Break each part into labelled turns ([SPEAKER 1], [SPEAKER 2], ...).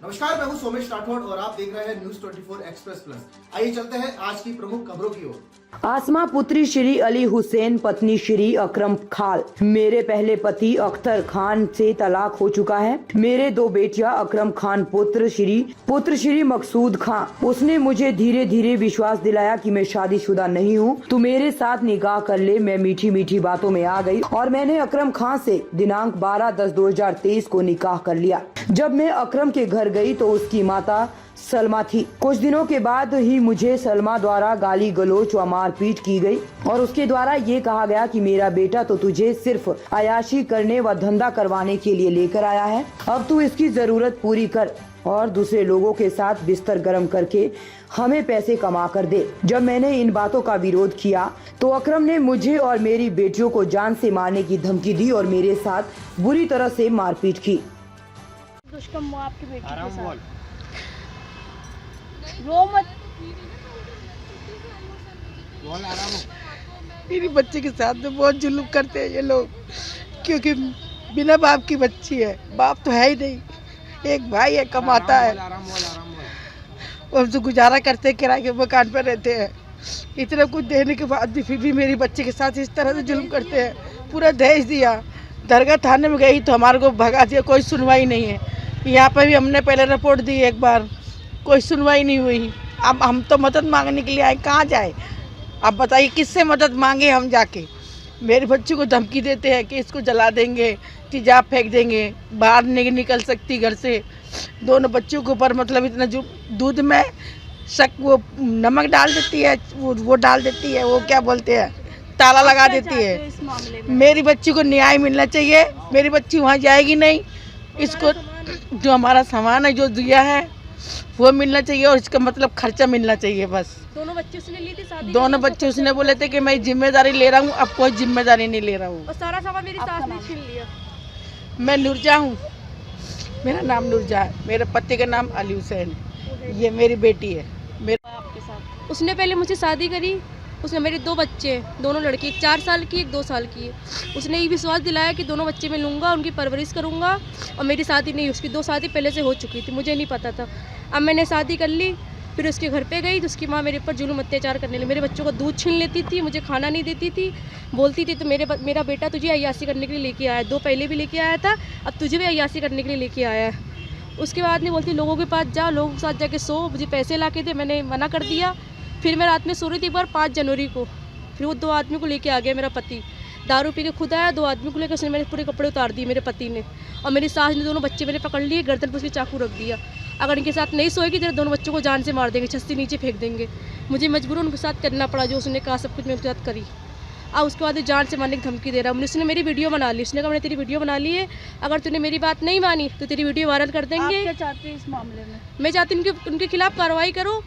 [SPEAKER 1] नमस्कार, मैं हूं सोमेश राठौड़ और आप देख रहे हैं न्यूज 24 एक्सप्रेस प्लस। आइए चलते हैं आज की प्रमुख खबरों की ओर।
[SPEAKER 2] आसमा पुत्री श्री अली हुसैन पत्नी श्री अकरम खाल। मेरे पहले पति अख्तर खान से तलाक हो चुका है। मेरे दो बेटियां अकरम खान पुत्र श्री मकसूद खान। उसने मुझे धीरे धीरे विश्वास दिलाया कि मैं शादीशुदा नहीं हूँ, तो मेरे साथ निकाह कर ले। मैं मीठी मीठी बातों में आ गई और मैंने अकरम खान से दिनांक 12/10/2023 को निकाह कर लिया। जब मैं अकरम के घर गई तो उसकी माता सलमा थी। कुछ दिनों के बाद ही मुझे सलमा द्वारा गाली गलोच व मारपीट की गई और उसके द्वारा ये कहा गया कि मेरा बेटा तो तुझे सिर्फ अयाशी करने व धंधा करवाने के लिए लेकर आया है, अब तू इसकी जरूरत पूरी कर और दूसरे लोगों के साथ बिस्तर गर्म करके हमें पैसे कमा कर दे। जब मैंने इन बातों का विरोध किया तो अकरम ने मुझे और मेरी बेटियों को जान से मारने की धमकी दी और मेरे साथ बुरी तरह से मारपीट की।
[SPEAKER 3] दुष्कर्म हुआ आपकी बेटी के साथ। रो मत।
[SPEAKER 4] मेरी बच्ची के साथ तो बहुत जुल्म करते हैं ये लोग, क्योंकि बिना बाप की बच्ची है, बाप तो है ही नहीं, एक भाई है कमाता है, और जो गुजारा करते हैं, किराए के मकान पर रहते हैं। इतना कुछ देने के बाद भी फिर भी मेरी बच्ची के साथ इस तरह से जुल्म करते हैं। पूरा दहेज दिया, दरगाह थाने में गई तो हमारे को भगा दिया, कोई सुनवाई नहीं है। यहाँ पर भी हमने पहले रिपोर्ट दी एक बार, कोई सुनवाई नहीं हुई। अब हम तो मदद मांगने के लिए आए, कहाँ जाए? अब बताइए किससे मदद मांगे हम जाके? मेरे बच्चे को धमकी देते हैं कि इसको जला देंगे, तेजाब फेंक देंगे, बाहर नहीं निकल सकती घर से। दोनों बच्चों के ऊपर मतलब इतना जो दूध में वो नमक डाल देती है, वो डाल देती है, वो क्या बोलते हैं, ताला लगा देती है। मेरी बच्ची को न्याय मिलना चाहिए। मेरी बच्ची वहाँ जाएगी नहीं, इसको जो हमारा सामान है जो दिया है वो मिलना चाहिए और इसका मतलब खर्चा मिलना चाहिए बस।
[SPEAKER 3] दोनों बच्चे उसने ली थी शादी?
[SPEAKER 4] दोनों बच्चे उसने बोले थे कि मैं जिम्मेदारी ले रहा हूँ, अब कोई जिम्मेदारी नहीं ले रहा हूँ।
[SPEAKER 3] और सारा सामान मेरी सास ने छीन लिया।
[SPEAKER 4] मैं नूरजा हूँ, मेरा नाम नूरजा है, मेरे पति का नाम अली हुसैन, ये मेरी बेटी है।
[SPEAKER 3] आपके साथ उसने पहले मुझसे शादी करी। उसने मेरे दो बच्चे, दोनों लड़की, एक 4 साल की, एक 2 साल की है। उसने ये विश्वास दिलाया कि दोनों बच्चे मैं लूँगा, उनकी परवरिश करूँगा, और मेरी शादी नहीं, उसकी 2 शादी पहले से हो चुकी थी, मुझे नहीं पता था। अब मैंने शादी कर ली, फिर उसके घर पे गई तो उसकी माँ मेरे ऊपर जुल्म अत्याचार करने लगी। मेरे बच्चों का दूध छीन लेती थी, मुझे खाना नहीं देती थी, बोलती थी तो मेरा बेटा तुझे अय्याशी करने के लिए लेके आया है, 2 पहले भी लेके आया था, अब तुझे भी अय्याशी करने के लिए लेके आया है। उसके बाद नहीं बोलती लोगों के पास जा, लोगों के साथ जाके सो, मुझे पैसे ला के दे, मैंने मना कर दिया। फिर मैं रात में सो रही थी एक बार 5 जनवरी को, फिर वो 2 आदमी को लेके आ गया मेरा पति, दारू पी के खुद आया, 2 आदमी को लेकर उसने मेरे पूरे कपड़े उतार दिए मेरे पति ने, और मेरी सास ने दोनों बच्चे मैंने पकड़ लिए, गर्दन पर उसके चाकू रख दिया। अगर इनके साथ नहीं सोएगी तेरे दोनों बच्चों को जान से मार देंगे, छत से नीचे फेंक देंगे। मुझे मजबूरन उनके साथ करना पड़ा, जो उसने कहा सब कुछ मैं उनके साथ करी। अब उसके बाद जान से मारने की धमकी दे रहा है। उसने मेरी वीडियो बना ली, उसने कहा मैंने तेरी वीडियो बना ली है, अगर तूने मेरी बात नहीं मानी तो तेरी वीडियो वायरल कर देंगे। आप क्या चाहते हैं इस मामले में? मैं चाहती हूँ उनके खिलाफ कार्रवाई करो।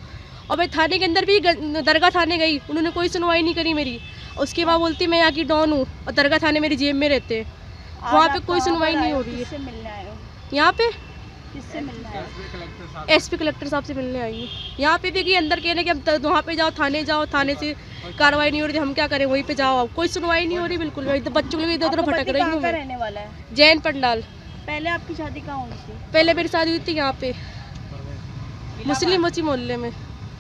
[SPEAKER 3] और मैं थाने के अंदर भी दरगाह थाने गई, उन्होंने कोई सुनवाई नहीं करी मेरी। उसके बाद बोलती मैं यहाँ की डॉन हूँ और दरगाह थाने मेरी जेब में रहते हैं, वहाँ पे कोई सुनवाई नहीं हो रही है। यहाँ पे
[SPEAKER 4] किससे मिलना है?
[SPEAKER 3] एसपी कलेक्टर साहब से मिलने आई हूँ। यहाँ पे भी कि अंदर कहने कि हम वहाँ पे जाओ, थाने से कार्रवाई नहीं हो रही, हम क्या करें, वहीं पे जाओ, कोई सुनवाई नहीं हो रही बिल्कुल। बच्चों को इधर उधर भटक रही हूँ।
[SPEAKER 4] रहने वाला है?
[SPEAKER 3] जैन पंडाल।
[SPEAKER 4] पहले आपकी शादी कहाँ हुई थी?
[SPEAKER 3] पहले मेरी शादी हुई थी यहाँ पे मुस्लिम मची मोहल्ले में,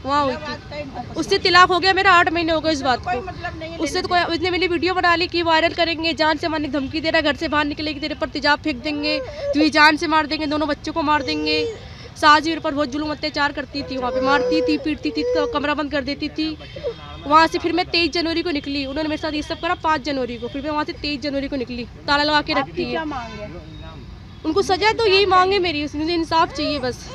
[SPEAKER 3] वहाँ हुई थी। उससे तिलाक हो गया मेरा, 8 महीने हो गए इस बात को। उससे तो उसने मेरी वीडियो बना ली कि वायरल करेंगे, जान से मारने की धमकी दे रहा है, घर से बाहर निकलेगी तेरे पर तेजाब फेंक देंगे, तुझे जान से मार देंगे, दोनों बच्चों को मार देंगे। सास मेरे पर बहुत जुल्म अत्याचार करती थी, वहाँ पे मारती थी, पीटती थी, कमरा बंद कर देती थी। वहाँ से फिर मैं 23 जनवरी को निकली, उन्होंने मेरे साथ ये सब करा 5 जनवरी को, फिर मैं वहाँ से 23 जनवरी को निकली, ताला लगा के रखती है।
[SPEAKER 4] क्या मांग है?
[SPEAKER 3] उनको सजा तो यही मांगे मेरी, मुझे इंसाफ चाहिए बस।